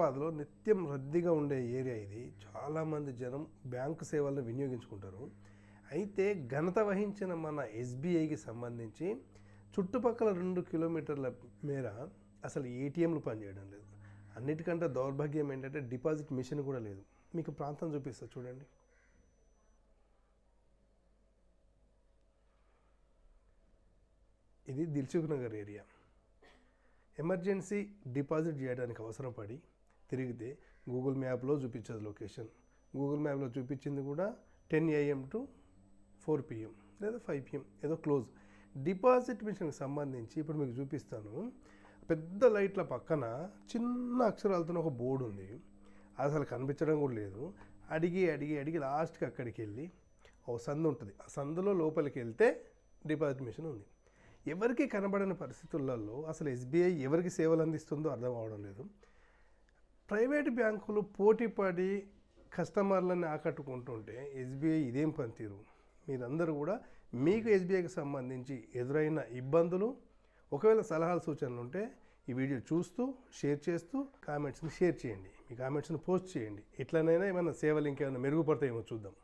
హైదరాబాద్లో నిత్యం రద్దీగా ఉండే ఏరియా ఇది. చాలామంది జనం బ్యాంకు సేవలను వినియోగించుకుంటారు. అయితే ఘనత వహించిన మన ఎస్బీఐకి సంబంధించి చుట్టుపక్కల 2 కిలోమీటర్ల మేర అసలు ఏటీఎంలు పనిచేయడం లేదు. అన్నిటికంటే దౌర్భాగ్యం ఏంటంటే డిపాజిట్ మిషన్ కూడా లేదు. మీకు ప్రాంతం చూపిస్తా చూడండి. ఇది Dilsukh Nagar area. Emergency deposit చేయడానికి అవసరం పడి తిరిగితే గూగుల్ మ్యాప్లో చూపించదు లొకేషన్. గూగుల్ మ్యాప్లో చూపించింది కూడా 10 AM to 4 PM లేదా 5 PM ఏదో క్లోజ్. డిపాజిట్ మిషన్కి సంబంధించి ఇప్పుడు మీకు చూపిస్తాను. పెద్ద లైట్ల పక్కన చిన్న అక్షరాలతో ఒక బోర్డు ఉంది. అది అసలు కనిపించడం కూడా లేదు. అడిగి అడిగి అడిగి లాస్ట్కి అక్కడికి వెళ్ళి ఓ సందు ఉంటుంది. ఆ సందులో లోపలికి వెళ్తే డిపాజిట్ మిషన్ ఉంది. ఎవరికి కనబడని పరిస్థితులలో అసలు ఎస్బీఐ ఎవరికి సేవలు అందిస్తుందో అర్థం అవడం లేదు. ప్రైవేట్ బ్యాంకులు పోటీపడి కస్టమర్లను ఆకట్టుకుంటుంటే ఎస్బీఐ ఇదేం పనితీరు? మీరందరూ కూడా మీకు ఎస్బీఐకి సంబంధించి ఎదురైన ఇబ్బందులు, ఒకవేళ సలహాలు సూచనలు ఉంటే ఈ వీడియో చూస్తూ షేర్ చేస్తూ కామెంట్స్ని షేర్ చేయండి. మీ కామెంట్స్ని పోస్ట్ చేయండి. ఎట్లనైనా ఏమైనా సేవలు ఇంకేమైనా మెరుగుపడతాయేమో చూద్దాం.